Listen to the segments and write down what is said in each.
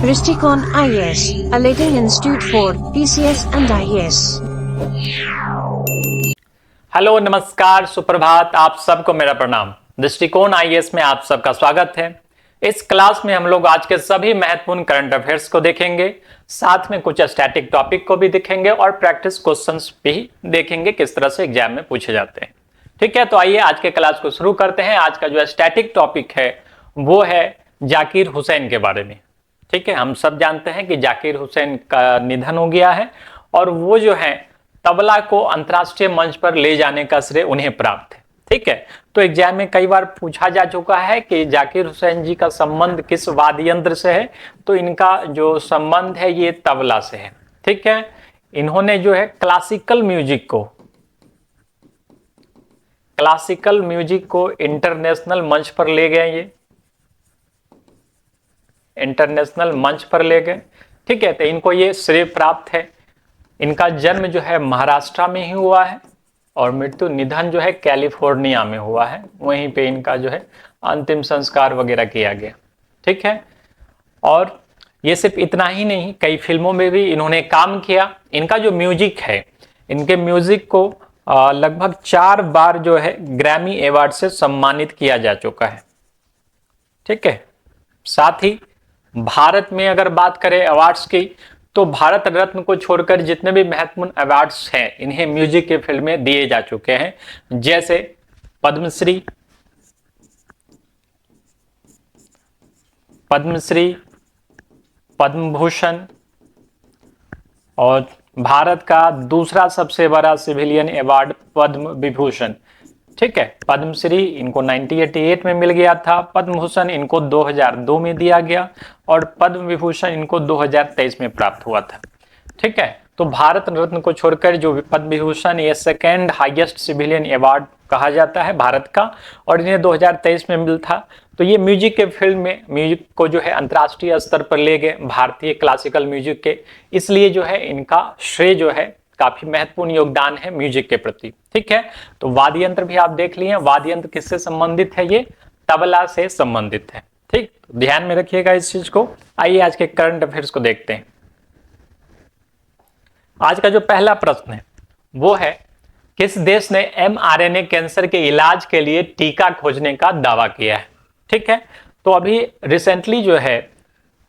दृष्टिकोण IAS, a leading institute for PCS and IAS। Hello, नमस्कार, सुप्रभात। आप सबको मेरा प्रणाम। दृष्टिकोण IAS में आप सबका स्वागत है। इस क्लास में हम लोग आज के सभी महत्वपूर्ण करंट अफेयर्स को देखेंगे, साथ में कुछ स्टैटिक टॉपिक को भी देखेंगे और प्रैक्टिस क्वेश्चंस भी देखेंगे किस तरह से एग्जाम में पूछे जाते हैं। ठीक है, तो आइए आज के क्लास को शुरू करते हैं। आज का जो स्टैटिक टॉपिक है वो है जाकिर हुसैन के बारे में। ठीक है, हम सब जानते हैं कि जाकिर हुसैन का निधन हो गया है और वो जो है तबला को अंतर्राष्ट्रीय मंच पर ले जाने का श्रेय उन्हें प्राप्त है। ठीक है, तो एग्जाम में कई बार पूछा जा चुका है कि जाकिर हुसैन जी का संबंध किस वाद्य यंत्र से है, तो इनका जो संबंध है ये तबला से है। ठीक है, इन्होंने जो है क्लासिकल म्यूजिक को इंटरनेशनल मंच पर ले गए, ये इंटरनेशनल मंच पर ले गए। ठीक है, तो इनको ये श्रेय प्राप्त है। इनका जन्म जो है महाराष्ट्र में ही हुआ है और मृत्यु निधन जो है कैलिफोर्निया में हुआ है। वहीं पे इनका जो है अंतिम संस्कार वगैरह किया गया। ठीक है, और ये सिर्फ इतना ही नहीं, कई फिल्मों में भी इन्होंने काम किया। इनका जो म्यूजिक है, इनके म्यूजिक को लगभग 4 बार जो है ग्रैमी अवार्ड से सम्मानित किया जा चुका है। ठीक है, साथ ही भारत में अगर बात करें अवार्ड्स की, तो भारत रत्न को छोड़कर जितने भी महत्वपूर्ण अवार्ड्स हैं इन्हें म्यूजिक के फील्ड में दिए जा चुके हैं, जैसे पद्मश्री, पद्म भूषण और भारत का दूसरा सबसे बड़ा सिविलियन अवार्ड पद्म विभूषण। ठीक है, पद्मश्री इनको 1988 में मिल गया था, पद्म भूषण इनको 2002 में दिया गया और पद्म विभूषण इनको 2023 में प्राप्त हुआ था। ठीक है, तो भारत रत्न को छोड़कर जो पद्म विभूषण ये सेकेंड हाईएस्ट सिविलियन अवार्ड कहा जाता है भारत का, और इन्हें 2023 में मिला था। तो ये म्यूजिक के फील्ड में म्यूजिक को जो है अंतर्राष्ट्रीय स्तर पर ले गए, भारतीय क्लासिकल म्यूजिक के, इसलिए जो है इनका श्रेय जो है काफी महत्वपूर्ण योगदान है म्यूजिक के प्रति। ठीक है, तो वाद्य यंत्र भी आप देख लिए। वाद्य यंत्र किससे संबंधित है? ये तबला से संबंधित है। ठीक, तो ध्यान में रखिएगा इस चीज को। आइए आज के करंट अफेयर्स को देखते हैं। आज का जो पहला प्रश्न है वो है, किस देश ने mRNA कैंसर के इलाज के लिए टीका खोजने का दावा किया है? ठीक है, तो अभी रिसेंटली जो है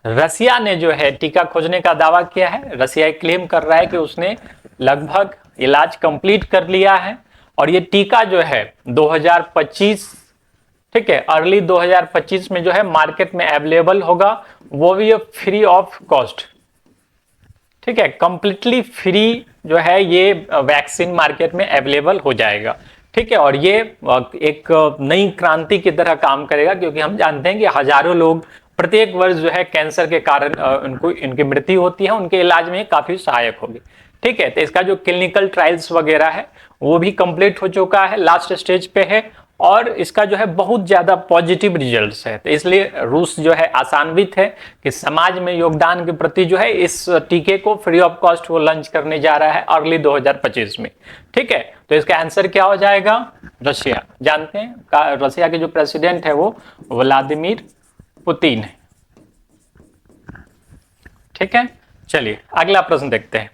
रसिया ने जो है टीका खोजने का दावा किया है। रसिया क्लेम कर रहा है कि उसने लगभग इलाज कंप्लीट कर लिया है और ये टीका जो है 2025, ठीक है, अर्ली 2025 में जो है मार्केट में अवेलेबल होगा, वो भी फ्री ऑफ कॉस्ट। ठीक है, कंप्लीटली फ्री जो है ये वैक्सीन मार्केट में अवेलेबल हो जाएगा। ठीक है, और ये एक नई क्रांति की तरह काम करेगा, क्योंकि हम जानते हैं कि हजारों लोग प्रत्येक वर्ष जो है कैंसर के कारण इनकी मृत्यु होती है, उनके इलाज में काफी सहायक होगी। ठीक है, तो इसका जो क्लिनिकल ट्रायल्स वगैरह है वो भी कंप्लीट हो चुका है, लास्ट स्टेज पे है और इसका जो है बहुत ज्यादा पॉजिटिव रिजल्ट्स है। तो इसलिए रूस जो है आशान्वित है कि समाज में योगदान के प्रति जो है इस टीके को फ्री ऑफ कॉस्ट वो लॉन्च करने जा रहा है अर्ली 2025 में। ठीक है, तो इसका आंसर क्या हो जाएगा? रशिया। जानते हैं रशिया के जो प्रेसिडेंट है वो व्लादिमीर पुतिन है। ठीक है, चलिए अगला प्रश्न देखते हैं।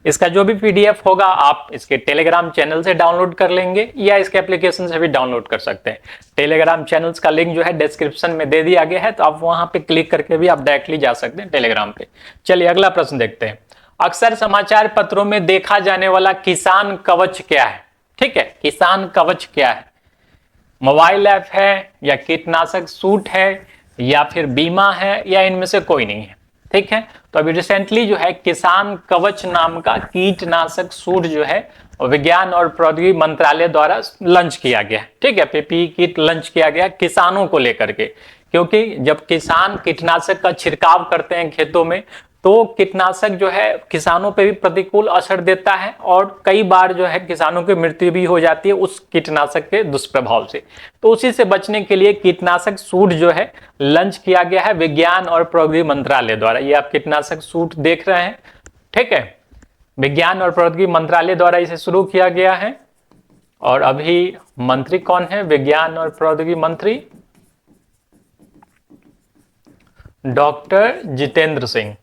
इसका जो भी पीडीएफ होगा आप इसके टेलीग्राम चैनल से डाउनलोड कर लेंगे या इसके एप्लीकेशन से भी डाउनलोड कर सकते हैं। टेलीग्राम चैनल्स का लिंक जो है डिस्क्रिप्शन में दे दिया गया है, तो आप वहां पे क्लिक करके भी आप डायरेक्टली जा सकते हैं टेलीग्राम पे। चलिए अगला प्रश्न देखते हैं। अक्सर समाचार पत्रों में देखा जाने वाला किसान कवच क्या है? ठीक है, किसान कवच क्या है? मोबाइल ऐप है या कीटनाशक सूट है या फिर बीमा है या इनमें से कोई नहीं है? ठीक है, तो अभी रिसेंटली जो है किसान कवच नाम का कीटनाशक सूट जो है विज्ञान और प्रौद्योगिकी मंत्रालय द्वारा लॉन्च किया गया। ठीक है, पीपीई किट लॉन्च किया गया किसानों को लेकर के, क्योंकि जब किसान कीटनाशक का छिड़काव करते हैं खेतों में तो कीटनाशक जो है किसानों पे भी प्रतिकूल असर देता है और कई बार जो है किसानों की मृत्यु भी हो जाती है उस कीटनाशक के दुष्प्रभाव से। तो उसी से बचने के लिए कीटनाशक सूट जो है लॉन्च किया गया है विज्ञान और प्रौद्योगिकी मंत्रालय द्वारा। ये आप कीटनाशक सूट देख रहे हैं। ठीक है, विज्ञान और प्रौद्योगिकी मंत्रालय द्वारा इसे शुरू किया गया है और अभी मंत्री कौन है? विज्ञान और प्रौद्योगिकी मंत्री डॉक्टर जितेंद्र सिंह।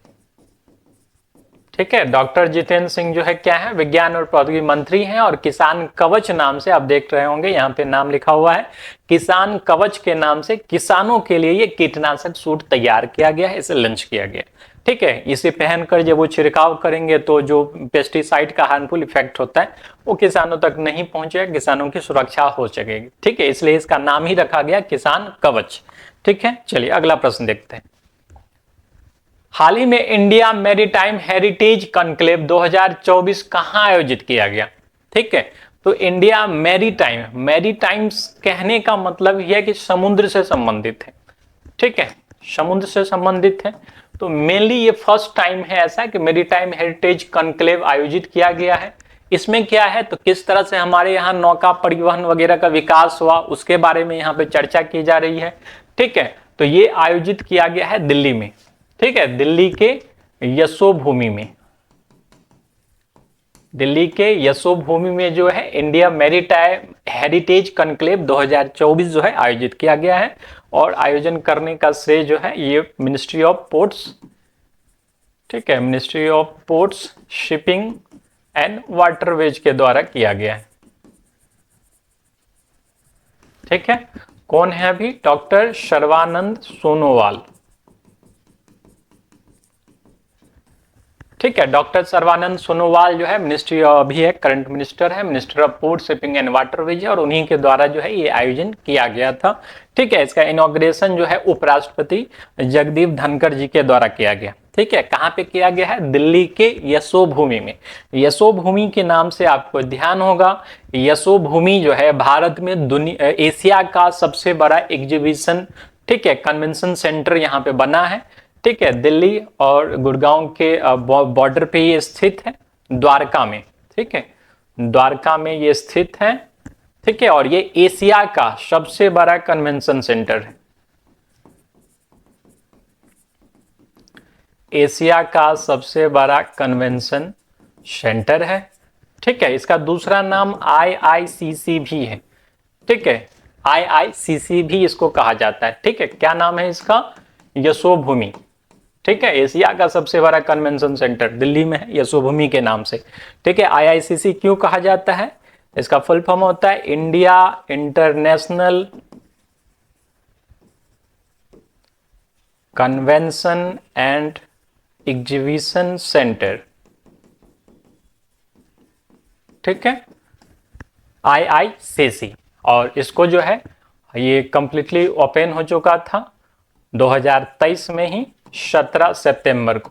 ठीक है, डॉक्टर जितेंद्र सिंह जो है क्या है, विज्ञान और प्रौद्योगिकी मंत्री हैं, और किसान कवच नाम से आप देख रहे होंगे यहाँ पे नाम लिखा हुआ है, किसान कवच के नाम से किसानों के लिए ये कीटनाशक सूट तैयार किया गया है, इसे लॉन्च किया गया। ठीक है, इसे पहनकर जब वो छिड़काव करेंगे तो जो पेस्टिसाइड का हार्मफुल इफेक्ट होता है वो किसानों तक नहीं पहुंचेगा, किसानों की सुरक्षा हो सकेगी। ठीक है, इसलिए इसका नाम ही रखा गया किसान कवच। ठीक है, चलिए अगला प्रश्न देखते हैं। हाल ही में इंडिया मैरीटाइम हेरिटेज कॉन्क्लेव 2024 कहां आयोजित किया गया? ठीक है, तो इंडिया मैरीटाइम, मैरीटाइम्स कहने का मतलब यह है कि समुद्र से संबंधित है। ठीक है, समुद्र से संबंधित है, तो मेनली ये फर्स्ट टाइम है ऐसा कि मैरीटाइम हेरिटेज कॉन्क्लेव आयोजित किया गया है। इसमें क्या है, तो किस तरह से हमारे यहाँ नौका परिवहन वगैरह का विकास हुआ उसके बारे में यहाँ पे चर्चा की जा रही है। ठीक है, तो ये आयोजित किया गया है दिल्ली में। ठीक है, दिल्ली के यशोभूमि में, दिल्ली के यशोभूमि में जो है इंडिया मैरीटाइम हेरिटेज कॉन्क्लेव 2024 जो है आयोजित किया गया है, और आयोजन करने का श्रेय जो है ये मिनिस्ट्री ऑफ पोर्ट्स, ठीक है, ministry of ports, shipping and waterways के द्वारा किया गया है। ठीक है, कौन है अभी? डॉक्टर सर्बानंद सोनोवाल। ठीक है, डॉक्टर सर्बानंद सोनोवाल जो है मिनिस्ट्री अभी है, करंट मिनिस्टर है, minister of port, shipping and waterways, और उन्हीं के द्वारा जो है ये आयोजन किया गया था। ठीक है, इसका इनॉग्रेशन जो है उपराष्ट्रपति जगदीप धनखड़ जी के द्वारा किया गया। ठीक है, कहाँ पे किया गया है? दिल्ली के यशोभूमि में। यशोभूमि के नाम से आपको ध्यान होगा, यशोभूमि जो है भारत में एशिया का सबसे बड़ा एग्जीबिशन, ठीक है, कन्वेंशन सेंटर यहाँ पे बना है। ठीक है, दिल्ली और गुड़गांव के बॉर्डर पे ये स्थित है, द्वारका में। ठीक है, द्वारका में ये स्थित है। ठीक है, और ये एशिया का सबसे बड़ा कन्वेंशन सेंटर है, एशिया का सबसे बड़ा कन्वेंशन सेंटर है। ठीक है, इसका दूसरा नाम IICC भी है। ठीक है, IICC भी इसको कहा जाता है। ठीक है, क्या नाम है इसका? यशोभूमि। ठीक है, एशिया का सबसे बड़ा कन्वेंशन सेंटर दिल्ली में है, यशोभूमि के नाम से। ठीक है, IICC क्यों कहा जाता है? इसका फुल फॉर्म होता है India international convention and exhibition centre. ठीक है, IICC, और इसको जो है ये कंप्लीटली ओपन हो चुका था 2023 में ही, 17 सितंबर को।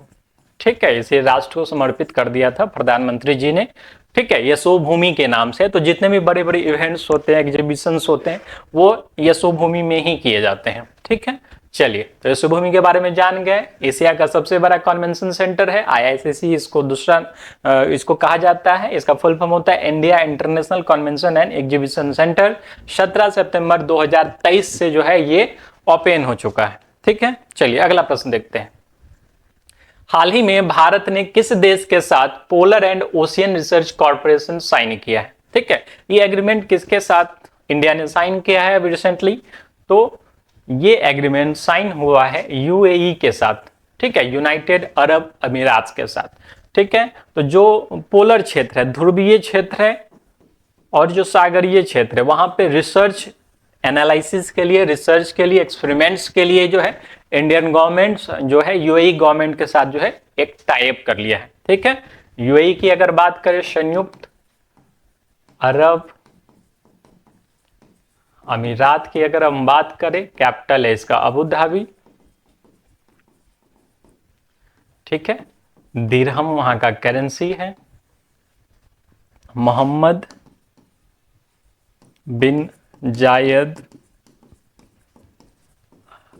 ठीक है, इसे राष्ट्र को समर्पित कर दिया था प्रधानमंत्री जी ने। ठीक है, यशोभूमि के नाम से। तो जितने भी बड़े बड़े इवेंट्स होते हैं, एग्जीबिशंस होते हैं, वो यशोभूमि में ही किए जाते हैं। ठीक है, चलिए, तो यशोभूमि के बारे में जान गए। एशिया का सबसे बड़ा कन्वेंशन सेंटर है IICC, इसको दूसरा इसको कहा जाता है, इसका फुल फॉर्म होता है India international convention and exhibition centre. 17 सितंबर 2023 से जो है ये ओपन हो चुका है। ठीक है, चलिए अगला प्रश्न देखते हैं। हाल ही में भारत ने किस देश के साथ polar and ocean research corporation sign किया है? ठीक है, ये एग्रीमेंट किसके साथ इंडिया ने साइन किया है अभी रिसेंटली? तो ये एग्रीमेंट साइन हुआ है UAE के साथ। ठीक है, यूनाइटेड अरब अमीरात के साथ। ठीक है, तो जो पोलर क्षेत्र है, ध्रुवीय क्षेत्र है, और जो सागरीय क्षेत्र है, वहां पे रिसर्च एनालिसिस के लिए, रिसर्च के लिए, एक्सपेरिमेंट्स के लिए जो है इंडियन गवर्नमेंट जो है UAE गवर्नमेंट के साथ जो है एक टाई अप कर लिया है। ठीक है, UAE की अगर बात करें, संयुक्त अरब अमीरात की अगर हम बात करें, कैपिटल है इसका अबू धाबी। ठीक है, दिरहम वहां का करेंसी है। मोहम्मद बिन जायद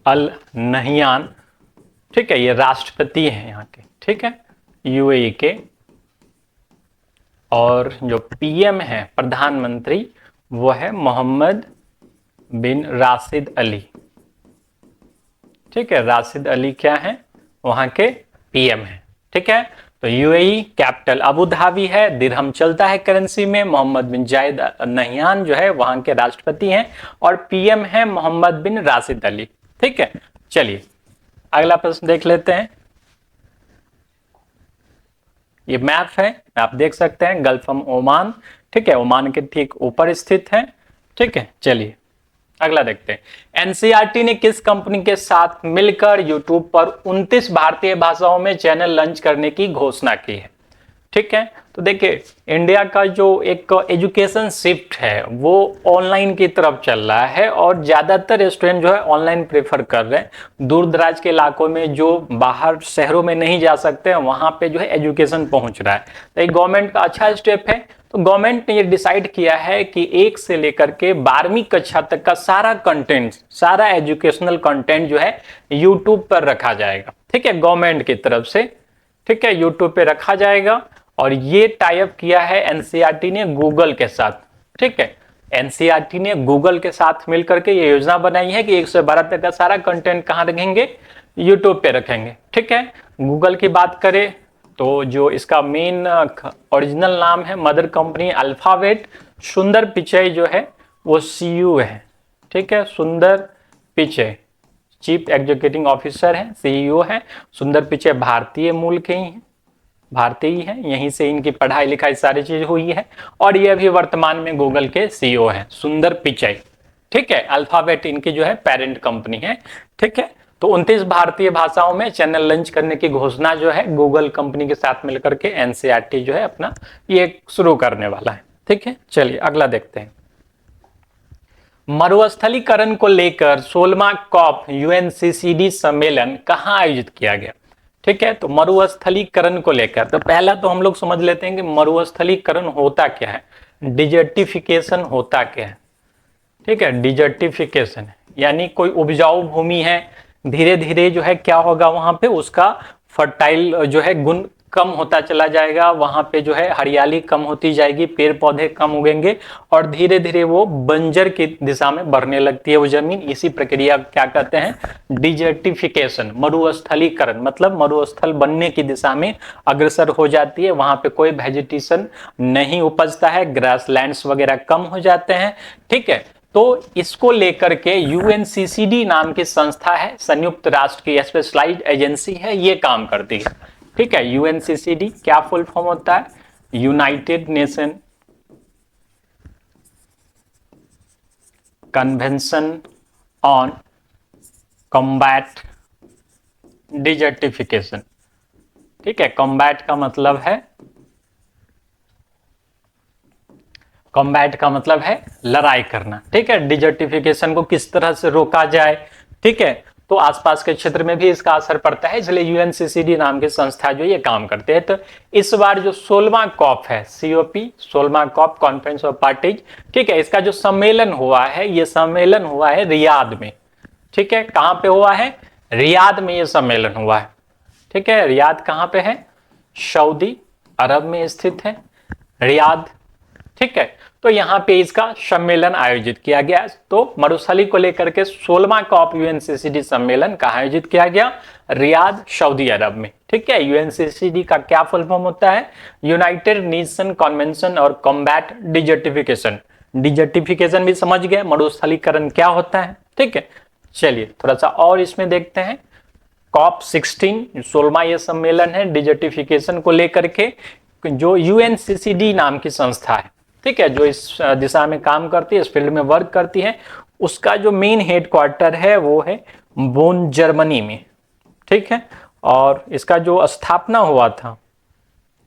अल नहियान, ठीक है, ये राष्ट्रपति हैं यहाँ के। ठीक है, UAE के, और जो PM है, प्रधानमंत्री, वो है मोहम्मद बिन राशिद अली। ठीक है, राशिद अली क्या है? वहां के PM है। ठीक है, तो UAE कैपिटल अबू धाबी है, दिरहम चलता है करेंसी में, मोहम्मद बिन जायद नहियान जो है वहां के राष्ट्रपति हैं, और PM है मोहम्मद बिन राशिद अली। ठीक है, चलिए अगला प्रश्न देख लेते हैं। ये मैप है, आप देख सकते हैं, गल्फ ऑफ ओमान, ठीक है, ओमान के ठीक ऊपर स्थित है। ठीक है, चलिए अगला देखते हैं। एनसीईआरटी ने किस कंपनी के साथ मिलकर यूट्यूब पर 29 भारतीय भाषाओं में चैनल लॉन्च करने की घोषणा की है? ठीक है, तो देखिए इंडिया का जो एक एजुकेशन शिफ्ट है वो ऑनलाइन की तरफ चल रहा है और ज्यादातर स्टूडेंट जो है ऑनलाइन प्रेफर कर रहे हैं। दूर दराज के इलाकों में जो बाहर शहरों में नहीं जा सकते हैं वहां पे जो है एजुकेशन पहुंच रहा है, तो एक गवर्नमेंट का अच्छा स्टेप है। तो गवर्नमेंट ने ये डिसाइड किया है कि 1 से लेकर के 12वीं कक्षा तक का सारा कंटेंट, सारा एजुकेशनल कंटेंट जो है यूट्यूब पर रखा जाएगा। ठीक है, गवर्नमेंट की तरफ से, ठीक है, यूट्यूब पे रखा जाएगा। और ये टाई अप किया है एनसीईआरटी ने गूगल के साथ। ठीक है, एनसीईआरटी ने गूगल के साथ मिलकर के ये योजना बनाई है कि 1 से 12 तक का सारा कंटेंट कहाँ रखेंगे? यूट्यूब पे रखेंगे। ठीक है, गूगल की बात करें तो जो इसका मेन ओरिजिनल नाम है मदर कंपनी अल्फाबेट, सुंदर पिचई जो है वो सीईओ है। ठीक है, सुंदर पिचई चीफ एग्जीक्यूटिव ऑफिसर है, सीईओ है। सुंदर पिचई भारतीय मूल के ही हैं, भारतीय ही है, यहीं से इनकी पढ़ाई लिखाई सारी चीज हुई है और ये अभी वर्तमान में गूगल के सीईओ हैं, सुंदर पिचई। ठीक है, अल्फाबेट इनकी जो है पेरेंट कंपनी है। ठीक है, तो 29 भारतीय भाषाओं में चैनल लॉन्च करने की घोषणा जो है गूगल कंपनी के साथ मिलकर के एनसीईआरटी जो है अपना ये शुरू करने वाला है। ठीक है, चलिए अगला देखते हैं। मरुस्थलीकरण को लेकर 16वां कॉप यूएनसीसीडी सम्मेलन कहाँ आयोजित किया गया? ठीक है, तो मरुस्थलीकरण को लेकर तो पहला तो हम लोग समझ लेते हैं कि मरुस्थलीकरण होता क्या है, डिजर्टिफिकेशन होता क्या है। ठीक है, डिजर्टिफिकेशन यानी कोई उपजाऊ भूमि है, धीरे धीरे जो है क्या होगा वहां पे उसका फर्टाइल जो है गुण कम होता चला जाएगा, वहां पे जो है हरियाली कम होती जाएगी, पेड़ पौधे कम उगेंगे और धीरे धीरे वो बंजर की दिशा में बढ़ने लगती है वो जमीन। इसी प्रक्रिया क्या कहते हैं? डिजर्टिफिकेशन, मरुस्थलीकरण, मतलब मरुस्थल बनने की दिशा में अग्रसर हो जाती है, वहां पे कोई वेजिटेशन नहीं उपजता है, ग्रासलैंड्स वगैरह कम हो जाते हैं। ठीक है, तो इसको लेकर के यूएनसीसीडी नाम की संस्था है, संयुक्त राष्ट्र की स्पेशलाइज्ड एजेंसी है, ये काम करती है। ठीक है, यूएनसीसीडी क्या फुल फॉर्म होता है? United nation convention on combat desertification. ठीक है, कॉम्बैट का मतलब है, कॉम्बैट का मतलब है लड़ाई करना। ठीक है, डिजर्टिफिकेशन को किस तरह से रोका जाए। ठीक है, तो आसपास के क्षेत्र में भी इसका असर पड़ता है, इसलिए यूएनसीसीडी नाम की संस्था जो ये काम करते हैं। तो इस बार जो 16वां कॉप है, सीओपी 16वां कॉप कॉन्फ्रेंस ऑफ पार्टीज, ठीक है, इसका जो सम्मेलन हुआ है ये सम्मेलन हुआ है रियाद में। ठीक है, कहां पे हुआ है? रियाद में ये सम्मेलन हुआ है। ठीक है, रियाद कहां पे है? सऊदी अरब में स्थित है रियाद। ठीक है, तो यहां पे इसका सम्मेलन आयोजित किया गया। तो मरुस्थली को लेकर के 16वां कॉप यूएनसीसीडी सम्मेलन कहां आयोजित किया गया? रियाद, सऊदी अरब में। ठीक है, यूएनसीसीडी का क्या फुल फॉर्म होता है? यूनाइटेड नेशन कन्वेंशन और कॉम्बैट डिजर्टिफिकेशन। डिजर्टिफिकेशन भी समझ गए, मरुस्थलीकरण क्या होता है। ठीक है, चलिए थोड़ा सा और इसमें देखते हैं। कॉप 16 16वां ये सम्मेलन है डिजर्टिफिकेशन को लेकर के, जो यूएनसीसीडी नाम की संस्था है, ठीक है, जो इस दिशा में काम करती है, इस फील्ड में वर्क करती है, उसका जो मेन हेडक्वार्टर है वो है बोन जर्मनी में। ठीक है, और इसका जो स्थापना हुआ था,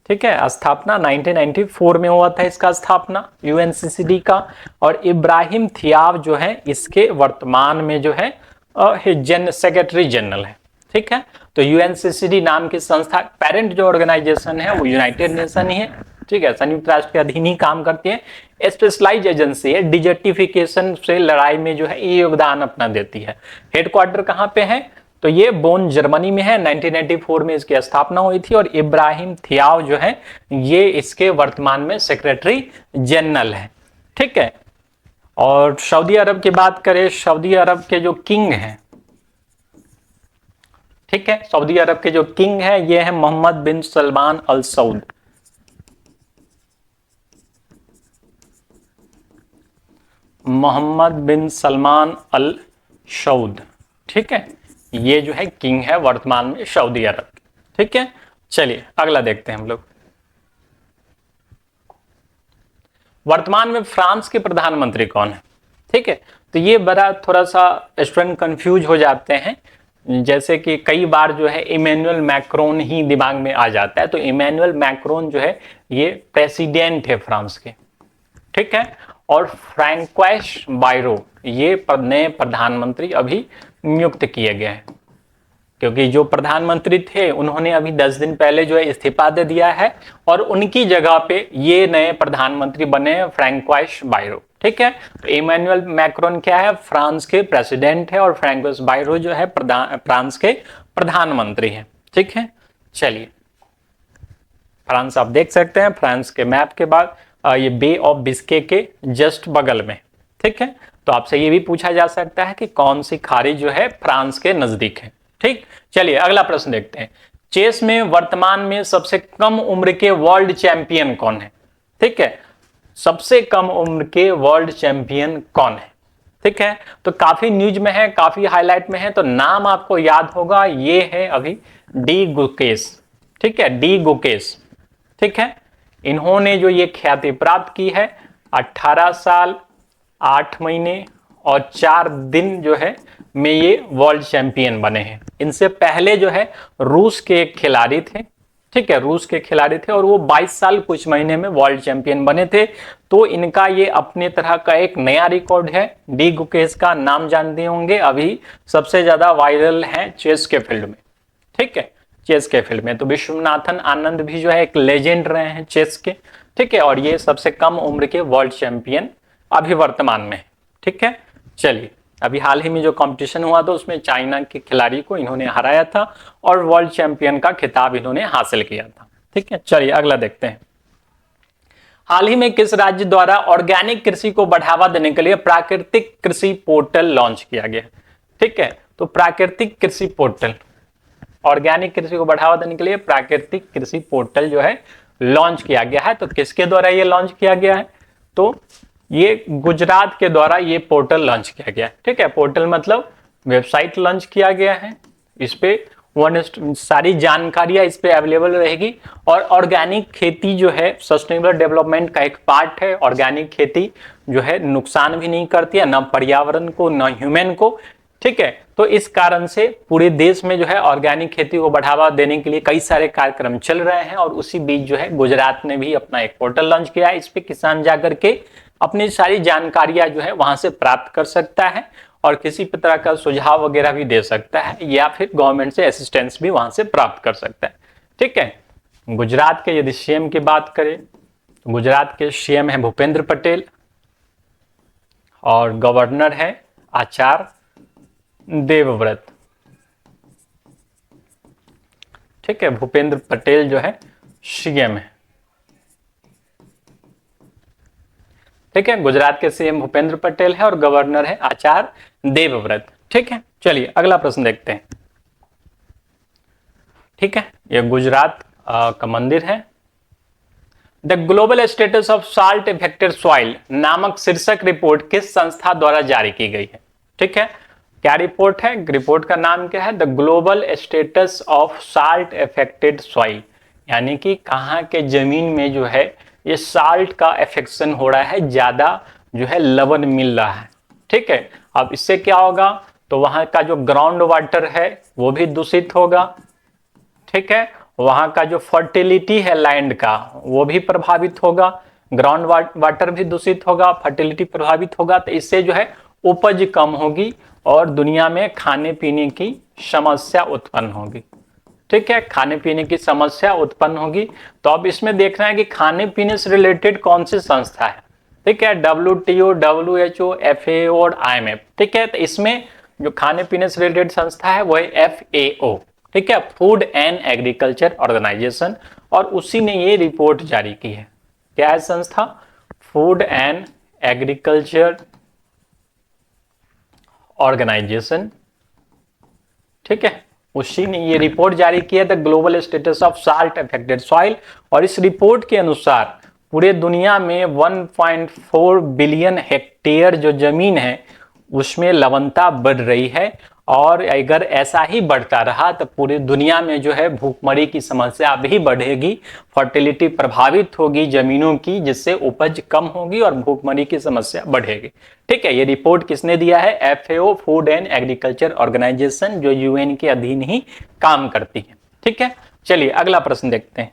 ठीक है, स्थापना 1994 में हुआ था इसका स्थापना यूएनसीसीडी का। और इब्राहिम थियाव जो है इसके वर्तमान में जो है सेक्रेटरी जनरल है। ठीक है, तो यूएनसीसीडी नाम की संस्था, पेरेंट जो ऑर्गेनाइजेशन है वो यूनाइटेड नेशन ही है। ठीक है, संयुक्त राष्ट्र के अधीन ही काम करती है, स्पेशलाइज एजेंसी है, डिजर्टिफिकेशन से लड़ाई में जो है ये योगदान अपना देती है। हेडक्वार्टर कहां पे है? तो ये बोन जर्मनी में है। 1994 में इसकी स्थापना हुई थी और इब्राहिम थियाव जो है ये इसके वर्तमान में सेक्रेटरी जनरल है। ठीक है, और सऊदी अरब की बात करें, सऊदी अरब के जो किंग हैं, ठीक है, सऊदी अरब के जो किंग है ये है मोहम्मद बिन सलमान अल सऊद। मोहम्मद बिन सलमान अल सऊद। ठीक है, ये जो है किंग है वर्तमान में सऊदी अरब। ठीक है, चलिए अगला देखते हैं हम लोग। वर्तमान में फ्रांस के प्रधानमंत्री कौन है? ठीक है, तो ये बड़ा थोड़ा सा स्टूडेंट कंफ्यूज हो जाते हैं, जैसे कि कई बार जो है इमैनुअल मैक्रोन ही दिमाग में आ जाता है। तो इमैनुअल मैक्रोन जो है ये प्रेसिडेंट है फ्रांस के। ठीक है, और फ्रैंकोइस बायरो ये नए प्रधानमंत्री अभी नियुक्त किए गए हैं, क्योंकि जो प्रधानमंत्री थे उन्होंने अभी 10 दिन पहले जो है इस्तीफा दे दिया है और उनकी जगह पे ये नए प्रधानमंत्री बने हैं फ्रैंकोइस बायरो। ठीक है, तो इमैनुअल मैक्रोन क्या है? फ्रांस के प्रेसिडेंट है और फ्रैंकोइस बायरो जो है फ्रांस के प्रधानमंत्री हैं। ठीक है, चलिए फ्रांस आप देख सकते हैं, फ्रांस के मैप के बाद ये बे ऑफ बिस्के के जस्ट बगल में। ठीक है, तो आपसे ये भी पूछा जा सकता है कि कौन सी खाड़ी जो है फ्रांस के नजदीक है। ठीक, चलिए अगला प्रश्न देखते हैं। चेस में वर्तमान में सबसे कम उम्र के वर्ल्ड चैंपियन कौन है? ठीक है, सबसे कम उम्र के वर्ल्ड चैंपियन कौन है? ठीक है, तो काफी न्यूज में है, काफी हाईलाइट में है, तो नाम आपको याद होगा, ये है अभी डी गुकेश। ठीक है, डी गुकेश। ठीक है, इन्होंने जो ये ख्याति प्राप्त की है 18 साल 8 महीने और 4 दिन जो है में ये वर्ल्ड चैंपियन बने हैं। इनसे पहले जो है रूस के एक खिलाड़ी थे। ठीक है, रूस के खिलाड़ी थे और वो 22 साल कुछ महीने में वर्ल्ड चैंपियन बने थे। तो इनका ये अपने तरह का एक नया रिकॉर्ड है। डी गुकेश का नाम जानते होंगे, अभी सबसे ज्यादा वायरल है चेस के फील्ड में। ठीक है, चेस के फील्ड में तो विश्वनाथन आनंद भी जो है एक लेजेंड रहे हैं चेस के। ठीक है, और ये सबसे कम उम्र के वर्ल्ड चैंपियन अभी वर्तमान में। ठीक है, चलिए अभी हाल ही में जो कंपटीशन हुआ था उसमें चाइना के खिलाड़ी को इन्होंने हराया था और वर्ल्ड चैंपियन का खिताब इन्होंने हासिल किया था। ठीक है, चलिए अगला देखते हैं। हाल ही में किस राज्य द्वारा ऑर्गेनिक कृषि को बढ़ावा देने के लिए प्राकृतिक कृषि पोर्टल लॉन्च किया गया? ठीक है, तो प्राकृतिक कृषि पोर्टल, ऑर्गेनिक कृषि को बढ़ावा देने के लिए प्राकृतिक कृषि पोर्टल जो है लॉन्च किया गया है। तो किसके द्वारा ये लॉन्च किया गया है? तो ये गुजरात के द्वारा ये पोर्टल लॉन्च किया गया है। ठीक है, पोर्टल मतलब वेबसाइट लॉन्च किया गया है। इस पे सारी जानकारियां इस पे अवेलेबल रहेगी। और ऑर्गेनिक खेती जो है सस्टेनेबल डेवलपमेंट का एक पार्ट है। ऑर्गेनिक खेती जो है नुकसान भी नहीं करती है, ना पर्यावरण को ना ह्यूमन को। ठीक है, तो इस कारण से पूरे देश में जो है ऑर्गेनिक खेती को बढ़ावा देने के लिए कई सारे कार्यक्रम चल रहे हैं। और उसी बीच जो है गुजरात ने भी अपना एक पोर्टल लॉन्च किया है। इस पे किसान जाकर के अपनी सारी जानकारियां जो है वहां से प्राप्त कर सकता है और किसी भी तरह का सुझाव वगैरह भी दे सकता है या फिर गवर्नमेंट से असिस्टेंस भी वहां से प्राप्त कर सकता है। ठीक है, गुजरात के यदि सीएम की बात करें तो गुजरात के सीएम है भूपेंद्र पटेल और गवर्नर है आचार्य देवव्रत। ठीक है, भूपेंद्र पटेल जो है सीएम है। ठीक है, गुजरात के सीएम भूपेंद्र पटेल है और गवर्नर है आचार्य देवव्रत। ठीक है, चलिए अगला प्रश्न देखते हैं। ठीक है, ये गुजरात का मंदिर है। The global status of salt affected soil नामक शीर्षक रिपोर्ट किस संस्था द्वारा जारी की गई है? ठीक है, क्या रिपोर्ट है? रिपोर्ट का नाम क्या है? The global status of salt affected soil, यानी कि कहाँ के जमीन में जो है ये साल्ट का इफेक्शन हो रहा है, ज्यादा जो है लवण मिल रहा है। ठीक है, अब इससे क्या होगा? तो वहां का जो ग्राउंड वाटर है वो भी दूषित होगा। ठीक है, वहां का जो फर्टिलिटी है लैंड का वो भी प्रभावित होगा, ग्राउंड वाटर भी दूषित होगा, फर्टिलिटी प्रभावित होगा। तो इससे जो है उपज कम होगी और दुनिया में खाने पीने की समस्या उत्पन्न होगी। ठीक है, खाने पीने की समस्या उत्पन्न होगी। तो अब इसमें देखना है कि खाने पीने से रिलेटेड कौन सी संस्था है। ठीक है, WTO, WHO, FAO और IMF। ठीक है, तो इसमें जो खाने पीने से रिलेटेड संस्था है वो है FAO। ठीक है, फूड एंड एग्रीकल्चर ऑर्गेनाइजेशन, और उसी ने ये रिपोर्ट जारी की है। क्या है संस्था? Food and agriculture organization. ठीक है, उसी ने ये रिपोर्ट जारी किया था, global status of salt affected soil. और इस रिपोर्ट के अनुसार पूरे दुनिया में 1.4 बिलियन हेक्टेयर जो जमीन है उसमें लवणता बढ़ रही है और अगर ऐसा ही बढ़ता रहा तो पूरी दुनिया में जो है भूखमरी की समस्या भी बढ़ेगी, फर्टिलिटी प्रभावित होगी जमीनों की, जिससे उपज कम होगी और भूखमरी की समस्या बढ़ेगी। ठीक है, ये रिपोर्ट किसने दिया है? FAO, food and agriculture organization, जो UN के अधीन ही काम करती है। ठीक है, चलिए अगला प्रश्न देखते हैं।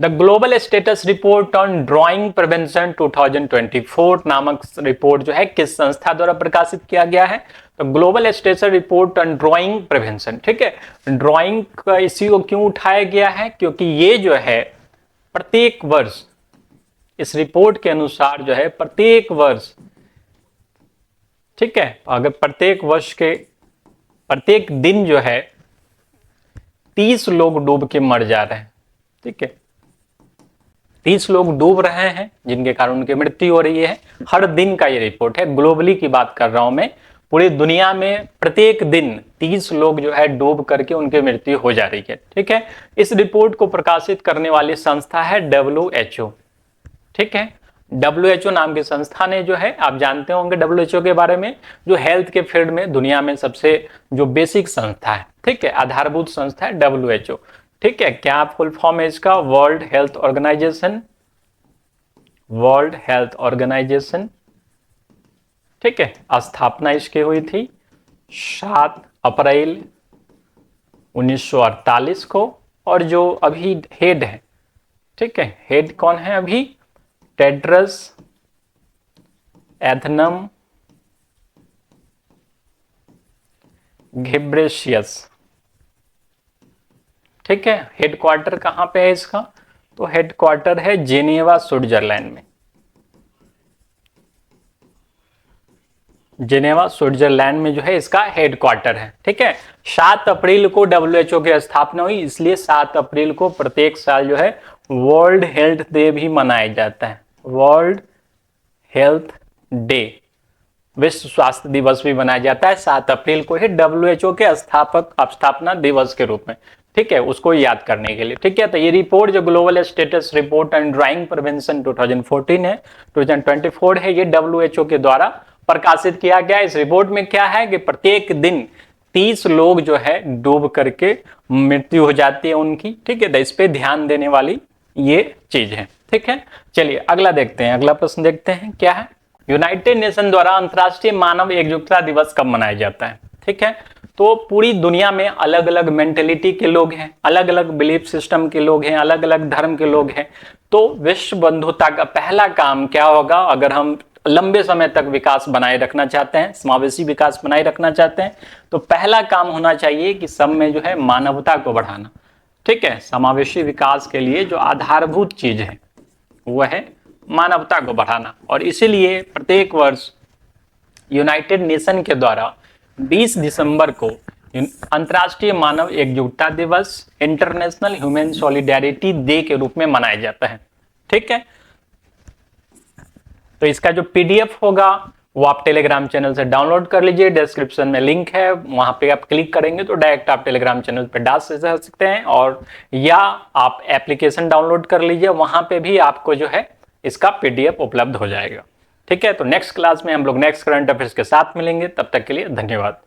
The global status report on drawing prevention 2024 नामक रिपोर्ट जो है किस संस्था द्वारा प्रकाशित किया गया है? तो global status report on drawing prevention. ठीक है, ड्राइंग का इसी को क्यों उठाया गया है? क्योंकि ये जो है प्रत्येक वर्ष, इस रिपोर्ट के अनुसार जो है प्रत्येक वर्ष, ठीक है, अगर प्रत्येक वर्ष के प्रत्येक दिन जो है 30 लोग डूब के मर जा रहे हैं। ठीक है, 30 लोग डूब रहे हैं जिनके कारण उनकी मृत्यु हो रही है। हर दिन का ये रिपोर्ट है, ग्लोबली की बात कर रहा हूं मैं, पूरी दुनिया में प्रत्येक दिन 30 लोग जो है डूब करके उनकी मृत्यु हो जा रही है। ठीक है, इस रिपोर्ट को प्रकाशित करने वाली संस्था है WHO। ठीक है, WHO नाम की संस्था ने जो है, आप जानते होंगे WHO के बारे में, जो हेल्थ के फील्ड में दुनिया में सबसे जो बेसिक संस्था है, ठीक है, आधारभूत संस्था है WHO। ठीक है, क्या फुल फॉर्म है इसका? World health organization, world health organization. ठीक है, स्थापना इसकी हुई थी 7 अप्रैल 1948 को, और जो अभी हेड है, ठीक है, हेड कौन है अभी? Tedros Adhanom Ghebreyesus. ठीक है, हेडक्वार्टर कहां पे है इसका? तो हेडक्वार्टर है जेनेवा, स्विट्जरलैंड में। जेनेवा स्विट्जरलैंड में जो है इसका हेडक्वार्टर है। ठीक है, 7 अप्रैल को WHO की स्थापना हुई, इसलिए 7 अप्रैल को प्रत्येक साल जो है वर्ल्ड हेल्थ डे भी मनाया जाता है। वर्ल्ड हेल्थ डे, विश्व स्वास्थ्य दिवस भी मनाया जाता है 7 अप्रैल को ही, WHO के स्थापना दिवस के रूप में। ठीक है, उसको याद करने के लिए। ठीक है, तो ये रिपोर्ट जो global status report and drawing prevention 2014 है, 2024 है, ये WHO के द्वारा प्रकाशित किया गया। इस रिपोर्ट में क्या है कि प्रत्येक दिन 30 लोग जो है डूब करके मृत्यु हो जाती है उनकी। ठीक है, तो इस पे ध्यान देने वाली ये चीज है। ठीक है, चलिए अगला देखते हैं, अगला प्रश्न देखते हैं क्या है। यूनाइटेड नेशन द्वारा अंतर्राष्ट्रीय मानव एकजुटता दिवस कब मनाया जाता है? ठीक है, तो पूरी दुनिया में अलग अलग मेंटेलिटी के लोग हैं, अलग अलग बिलीफ सिस्टम के लोग हैं, अलग अलग धर्म के लोग हैं। तो विश्व बंधुता का पहला काम क्या होगा? अगर हम लंबे समय तक विकास बनाए रखना चाहते हैं, समावेशी विकास बनाए रखना चाहते हैं, तो पहला काम होना चाहिए कि सब में जो है मानवता को बढ़ाना। ठीक है, समावेशी विकास के लिए जो आधारभूत चीज है वह है मानवता को बढ़ाना। और इसीलिए प्रत्येक वर्ष यूनाइटेड नेशन के द्वारा 20 दिसंबर को अंतर्राष्ट्रीय मानव एकजुटता दिवस, इंटरनेशनल ह्यूमन सॉलिडेरिटी डे के रूप में मनाया जाता है। ठीक है, तो इसका जो PDF होगा वो आप टेलीग्राम चैनल से डाउनलोड कर लीजिए, डिस्क्रिप्शन में लिंक है, वहां पे आप क्लिक करेंगे तो डायरेक्ट आप टेलीग्राम चैनल पे डाल सकते हैं, और या आप एप्लीकेशन डाउनलोड कर लीजिए, वहां पे भी आपको जो है इसका PDF उपलब्ध हो जाएगा। ठीक है, तो नेक्स्ट क्लास में हम लोग नेक्स्ट करंट अफेयर्स के साथ मिलेंगे, तब तक के लिए धन्यवाद।